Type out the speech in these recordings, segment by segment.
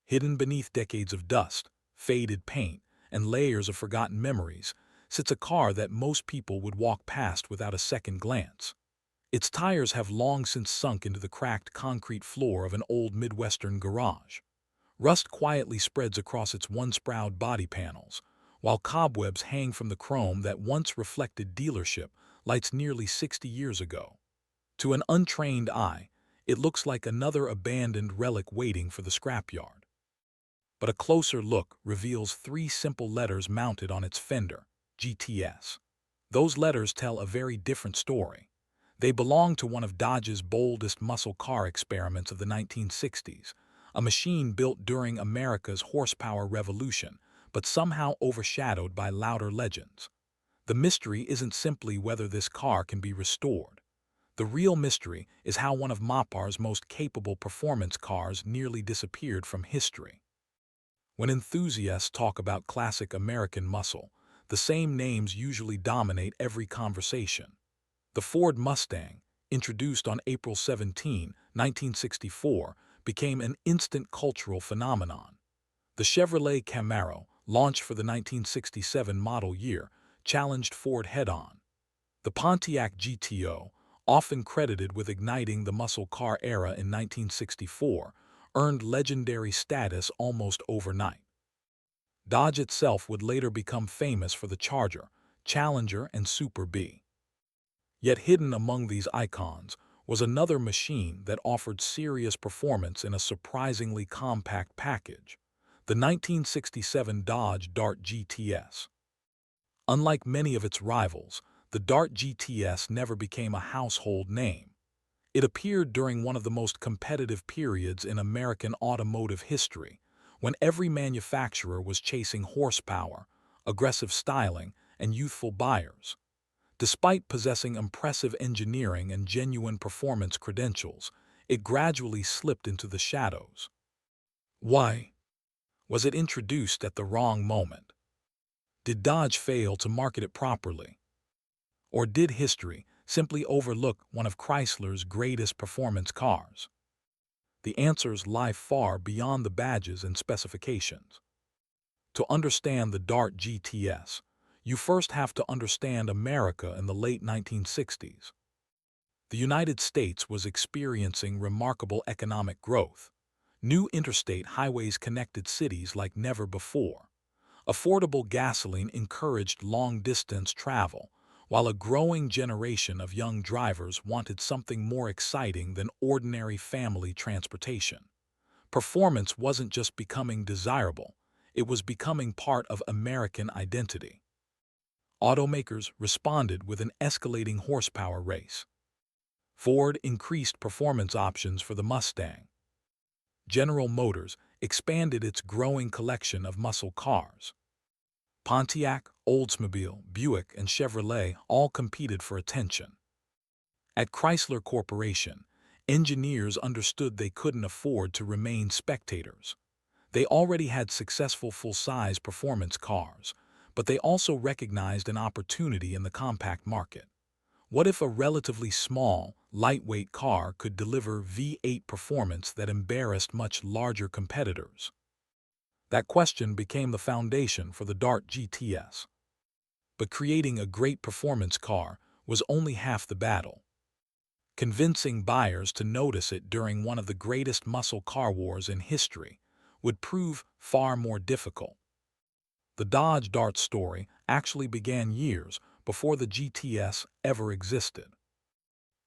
Hidden beneath decades of dust, faded paint, and layers of forgotten memories, sits a car that most people would walk past without a second glance. Its tires have long since sunk into the cracked concrete floor of an old Midwestern garage. Rust quietly spreads across its once proud body panels, while cobwebs hang from the chrome that once reflected dealership lights nearly 60 years ago. To an untrained eye, it looks like another abandoned relic waiting for the scrapyard. But a closer look reveals three simple letters mounted on its fender: GTS. Those letters tell a very different story. They belong to one of Dodge's boldest muscle car experiments of the 1960s, a machine built during America's horsepower revolution, but somehow overshadowed by louder legends. The mystery isn't simply whether this car can be restored. The real mystery is how one of Mopar's most capable performance cars nearly disappeared from history. When enthusiasts talk about classic American muscle, the same names usually dominate every conversation. The Ford Mustang, introduced on April 17, 1964, became an instant cultural phenomenon. The Chevrolet Camaro, launched for the 1967 model year, challenged Ford head-on. The Pontiac GTO, often credited with igniting the muscle car era in 1964, earned legendary status almost overnight. Dodge itself would later become famous for the Charger, Challenger, and Super B. Yet hidden among these icons was another machine that offered serious performance in a surprisingly compact package: the 1967 Dodge Dart GTS. Unlike many of its rivals, the Dart GTS never became a household name. It appeared during one of the most competitive periods in American automotive history, when every manufacturer was chasing horsepower, aggressive styling, and youthful buyers. Despite possessing impressive engineering and genuine performance credentials, it gradually slipped into the shadows. Why? Was it introduced at the wrong moment? Did Dodge fail to market it properly? Or did history simply overlook one of Chrysler's greatest performance cars? The answers lie far beyond the badges and specifications. To understand the Dart GTS, you first have to understand America in the late 1960s. The United States was experiencing remarkable economic growth. New interstate highways connected cities like never before. Affordable gasoline encouraged long-distance travel, while a growing generation of young drivers wanted something more exciting than ordinary family transportation. Performance wasn't just becoming desirable, it was becoming part of American identity. Automakers responded with an escalating horsepower race. Ford increased performance options for the Mustang. General Motors expanded its growing collection of muscle cars. Pontiac, Oldsmobile, Buick, and Chevrolet all competed for attention. At Chrysler Corporation, engineers understood they couldn't afford to remain spectators. They already had successful full-size performance cars, but they also recognized an opportunity in the compact market. What if a relatively small, lightweight car could deliver V8 performance that embarrassed much larger competitors? That question became the foundation for the Dart GTS. But creating a great performance car was only half the battle. Convincing buyers to notice it during one of the greatest muscle car wars in history would prove far more difficult. The Dodge Dart story actually began years before the GTS ever existed.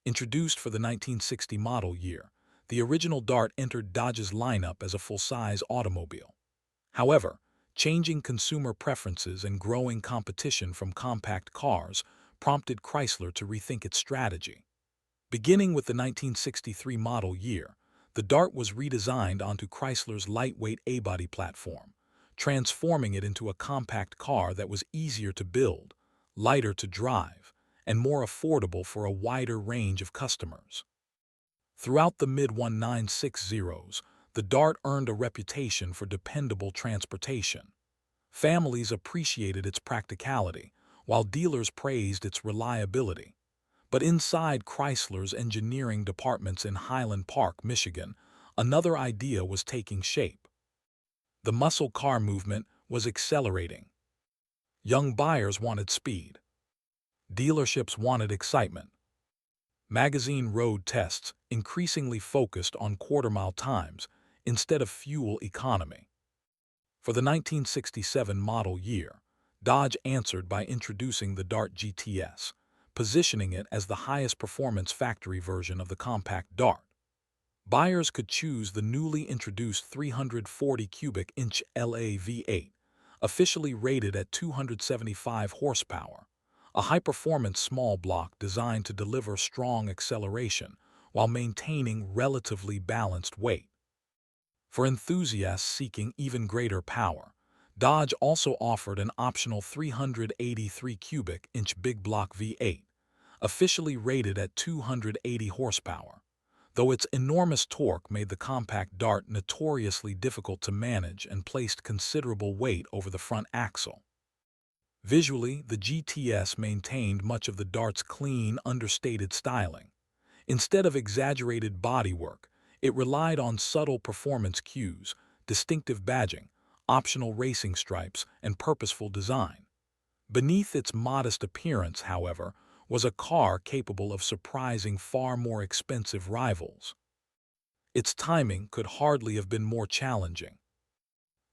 Introduced for the 1960 model year, the original Dart entered Dodge's lineup as a full-size automobile. However, changing consumer preferences and growing competition from compact cars prompted Chrysler to rethink its strategy. Beginning with the 1963 model year, the Dart was redesigned onto Chrysler's lightweight A-body platform, transforming it into a compact car that was easier to build, lighter to drive, and more affordable for a wider range of customers. Throughout the mid-1960s, the Dart earned a reputation for dependable transportation. Families appreciated its practicality, while dealers praised its reliability. But inside Chrysler's engineering departments in Highland Park, Michigan, another idea was taking shape. The muscle car movement was accelerating. Young buyers wanted speed. Dealerships wanted excitement. Magazine road tests increasingly focused on quarter-mile times instead of fuel economy. For the 1967 model year, Dodge answered by introducing the Dart GTS, positioning it as the highest performance factory version of the compact Dart. Buyers could choose the newly introduced 340 cubic inch LA V8, officially rated at 275 horsepower, a high-performance small block designed to deliver strong acceleration while maintaining relatively balanced weight. For enthusiasts seeking even greater power, Dodge also offered an optional 383 cubic inch big block V8, officially rated at 280 horsepower, though its enormous torque made the compact Dart notoriously difficult to manage and placed considerable weight over the front axle. Visually, the GTS maintained much of the Dart's clean, understated styling. Instead of exaggerated bodywork, it relied on subtle performance cues, distinctive badging, optional racing stripes, and purposeful design. Beneath its modest appearance, however, was a car capable of surprising far more expensive rivals. Its timing could hardly have been more challenging.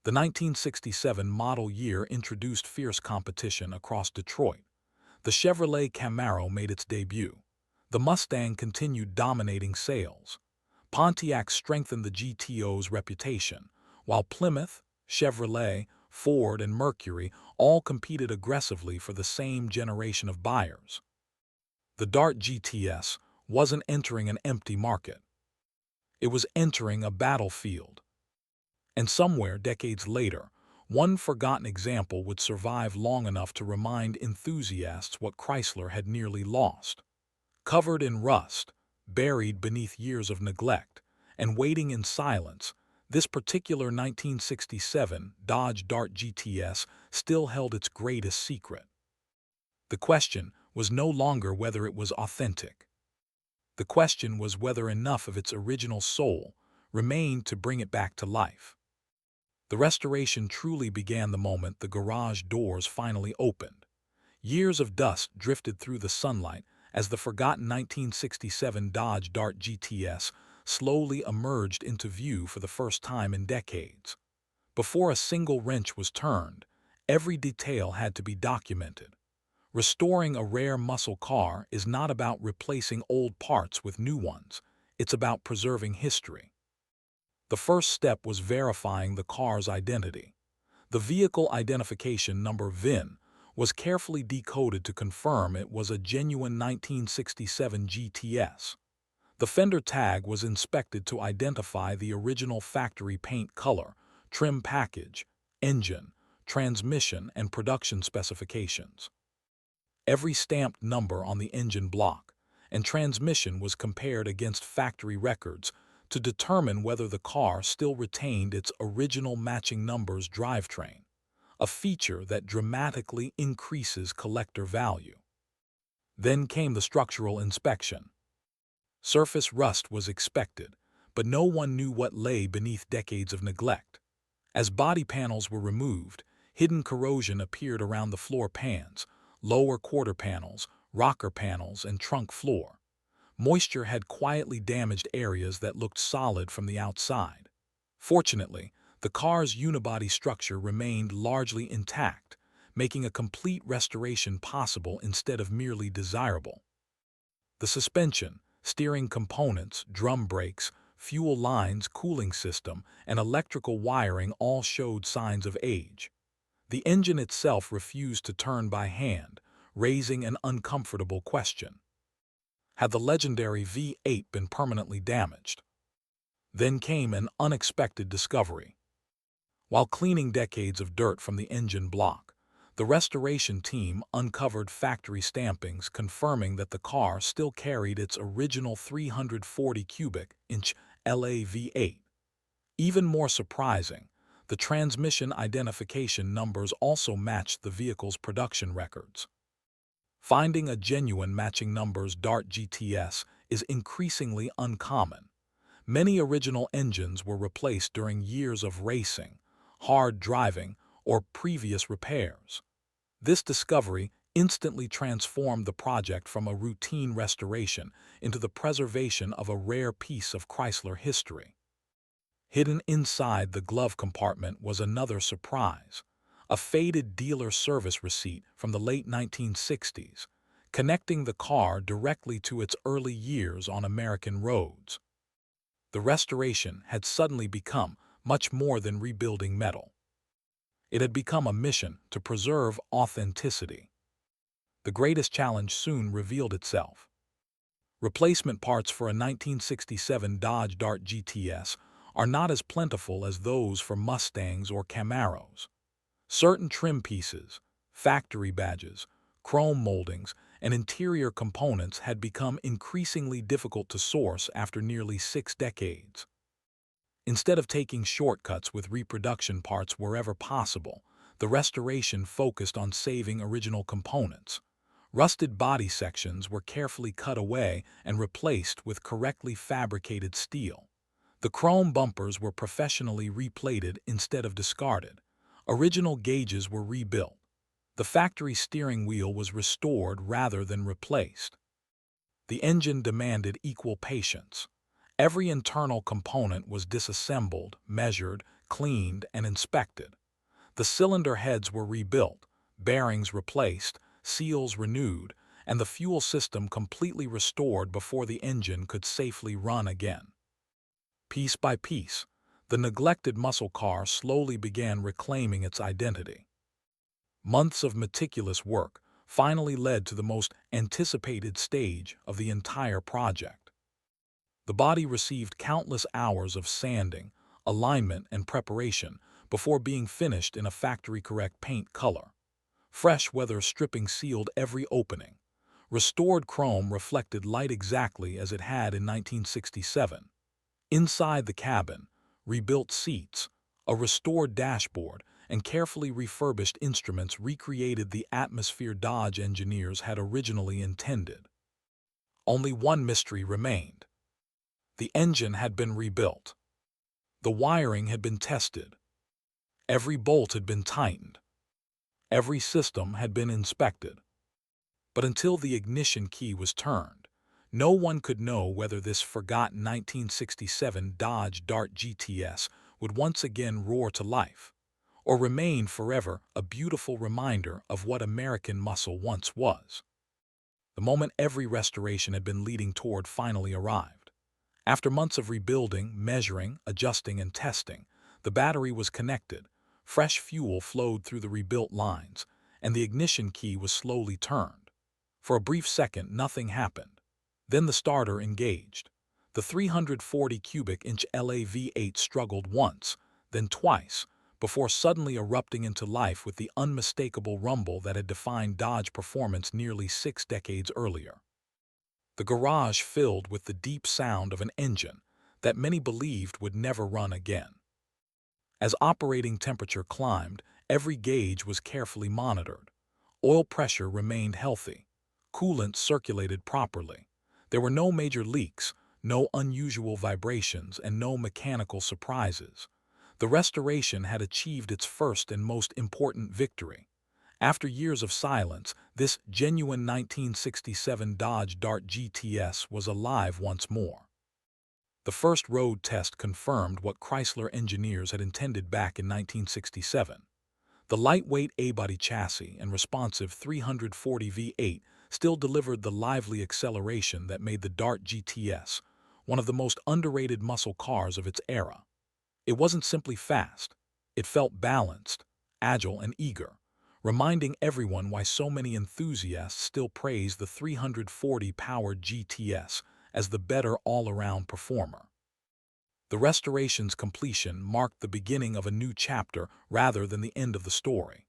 The 1967 model year introduced fierce competition across Detroit. The Chevrolet Camaro made its debut. The Mustang continued dominating sales. Pontiac strengthened the GTO's reputation, while Plymouth, Chevrolet, Ford, and Mercury all competed aggressively for the same generation of buyers. The Dart GTS wasn't entering an empty market. It was entering a battlefield. And somewhere, decades later, one forgotten example would survive long enough to remind enthusiasts what Chrysler had nearly lost. Covered in rust, buried beneath years of neglect, and waiting in silence, this particular 1967 Dodge Dart GTS still held its greatest secret. The question was no longer whether it was authentic. The question was whether enough of its original soul remained to bring it back to life. The restoration truly began the moment the garage doors finally opened. Years of dust drifted through the sunlight as the forgotten 1967 Dodge Dart GTS slowly emerged into view for the first time in decades. Before a single wrench was turned, every detail had to be documented. Restoring a rare muscle car is not about replacing old parts with new ones. It's about preserving history. The first step was verifying the car's identity. The vehicle identification number VIN was carefully decoded to confirm it was a genuine 1967 GTS. The fender tag was inspected to identify the original factory paint color, trim package, engine, transmission, and production specifications. Every stamped number on the engine block and transmission was compared against factory records to determine whether the car still retained its original matching numbers drivetrain, a feature that dramatically increases collector value. Then came the structural inspection. Surface rust was expected, but no one knew what lay beneath decades of neglect. As body panels were removed, hidden corrosion appeared around the floor pans, lower quarter panels, rocker panels, and trunk floor. Moisture had quietly damaged areas that looked solid from the outside. Fortunately, the car's unibody structure remained largely intact, making a complete restoration possible instead of merely desirable. The suspension, steering components, drum brakes, fuel lines, cooling system, and electrical wiring all showed signs of age. The engine itself refused to turn by hand, raising an uncomfortable question. Had the legendary V8 been permanently damaged? Then came an unexpected discovery. While cleaning decades of dirt from the engine block, the restoration team uncovered factory stampings confirming that the car still carried its original 340 cubic inch LA V8. Even more surprising, the transmission identification numbers also matched the vehicle's production records. Finding a genuine matching numbers Dart GTS is increasingly uncommon. Many original engines were replaced during years of racing, hard driving, or previous repairs. This discovery instantly transformed the project from a routine restoration into the preservation of a rare piece of Chrysler history. Hidden inside the glove compartment was another surprise, a faded dealer service receipt from the late 1960s, connecting the car directly to its early years on American roads. The restoration had suddenly become much more than rebuilding metal. It had become a mission to preserve authenticity. The greatest challenge soon revealed itself. Replacement parts for a 1967 Dodge Dart GTS are not as plentiful as those for Mustangs or Camaros. Certain trim pieces, factory badges, chrome moldings, and interior components had become increasingly difficult to source after nearly 6 decades. Instead of taking shortcuts with reproduction parts wherever possible, the restoration focused on saving original components. Rusted body sections were carefully cut away and replaced with correctly fabricated steel. The chrome bumpers were professionally replated instead of discarded. Original gauges were rebuilt. The factory steering wheel was restored rather than replaced. The engine demanded equal patience. Every internal component was disassembled, measured, cleaned, and inspected. The cylinder heads were rebuilt, bearings replaced, seals renewed, and the fuel system completely restored before the engine could safely run again. Piece by piece, the neglected muscle car slowly began reclaiming its identity. Months of meticulous work finally led to the most anticipated stage of the entire project. The body received countless hours of sanding, alignment, and preparation before being finished in a factory-correct paint color. Fresh weather stripping sealed every opening. Restored chrome reflected light exactly as it had in 1967. Inside the cabin, rebuilt seats, a restored dashboard, and carefully refurbished instruments recreated the atmosphere Dodge engineers had originally intended. Only one mystery remained. The engine had been rebuilt. The wiring had been tested. Every bolt had been tightened. Every system had been inspected. But until the ignition key was turned, no one could know whether this forgotten 1967 Dodge Dart GTS would once again roar to life, or remain forever a beautiful reminder of what American muscle once was. The moment every restoration had been leading toward finally arrived. After months of rebuilding, measuring, adjusting, and testing, the battery was connected, fresh fuel flowed through the rebuilt lines, and the ignition key was slowly turned. For a brief second, nothing happened. Then the starter engaged. The 340 cubic inch LA V8 struggled once, then twice, before suddenly erupting into life with the unmistakable rumble that had defined Dodge performance nearly 6 decades earlier. The garage filled with the deep sound of an engine that many believed would never run again. As operating temperature climbed, every gauge was carefully monitored. Oil pressure remained healthy. Coolant circulated properly. There were no major leaks, no unusual vibrations, and no mechanical surprises. The restoration had achieved its first and most important victory. After years of silence, this genuine 1967 Dodge Dart GTS was alive once more. The first road test confirmed what Chrysler engineers had intended back in 1967. The lightweight A-body chassis and responsive 340 V8 still delivered the lively acceleration that made the Dart GTS one of the most underrated muscle cars of its era. It wasn't simply fast. It felt balanced, agile, and eager, reminding everyone why so many enthusiasts still praise the 340-powered GTS as the better all-around performer. The restoration's completion marked the beginning of a new chapter rather than the end of the story.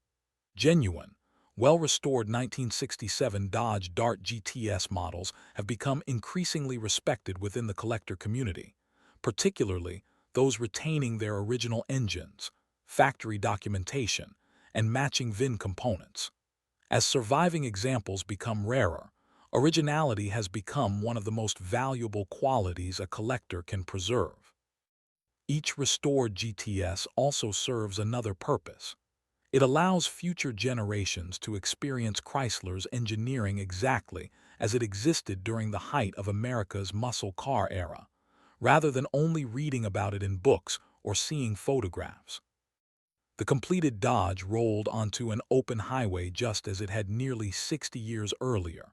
Genuine, well-restored 1967 Dodge Dart GTS models have become increasingly respected within the collector community, particularly those retaining their original engines, factory documentation, and matching VIN components. As surviving examples become rarer, originality has become one of the most valuable qualities a collector can preserve. Each restored GTS also serves another purpose. It allows future generations to experience Chrysler's engineering exactly as it existed during the height of America's muscle car era, rather than only reading about it in books or seeing photographs. The completed Dodge rolled onto an open highway just as it had nearly 60 years earlier.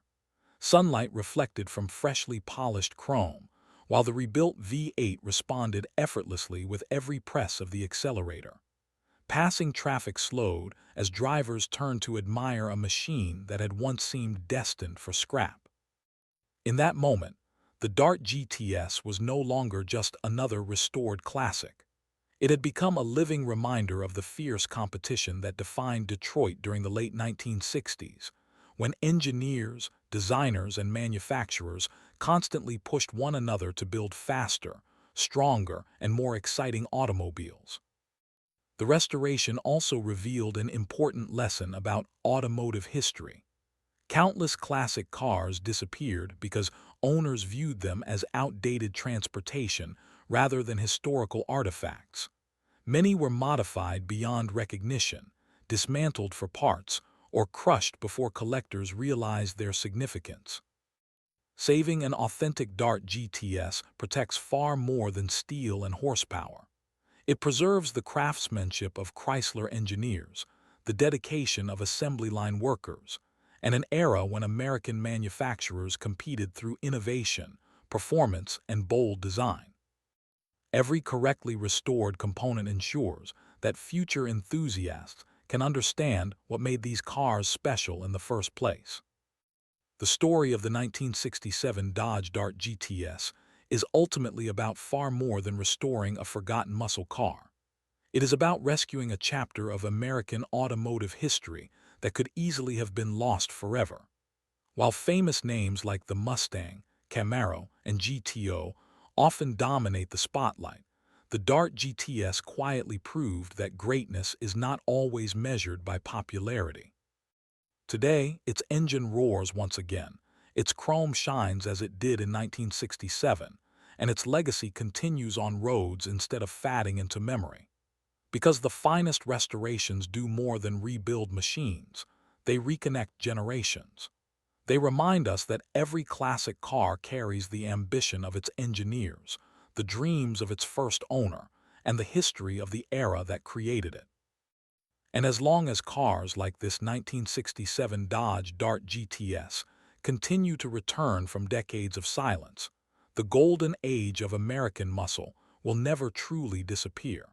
Sunlight reflected from freshly polished chrome, while the rebuilt V8 responded effortlessly with every press of the accelerator. Passing traffic slowed as drivers turned to admire a machine that had once seemed destined for scrap. In that moment, the Dart GTS was no longer just another restored classic. It had become a living reminder of the fierce competition that defined Detroit during the late 1960s, when engineers, designers, and manufacturers constantly pushed one another to build faster, stronger, and more exciting automobiles. The restoration also revealed an important lesson about automotive history. Countless classic cars disappeared because owners viewed them as outdated transportation rather than historical artifacts. Many were modified beyond recognition, dismantled for parts, or crushed before collectors realized their significance. Saving an authentic Dart GTS protects far more than steel and horsepower. It preserves the craftsmanship of Chrysler engineers, the dedication of assembly line workers, and an era when American manufacturers competed through innovation, performance, and bold design. Every correctly restored component ensures that future enthusiasts can understand what made these cars special in the first place. The story of the 1967 Dodge Dart GTS is ultimately about far more than restoring a forgotten muscle car. It is about rescuing a chapter of American automotive history that could easily have been lost forever. While famous names like the Mustang, Camaro, and GTO often dominate the spotlight, the Dart GTS quietly proved that greatness is not always measured by popularity. Today, its engine roars once again, its chrome shines as it did in 1967, and its legacy continues on roads instead of fading into memory. Because the finest restorations do more than rebuild machines, they reconnect generations. They remind us that every classic car carries the ambition of its engineers, the dreams of its first owner, and the history of the era that created it. And as long as cars like this 1967 Dodge Dart GTS continue to return from decades of silence, the golden age of American muscle will never truly disappear.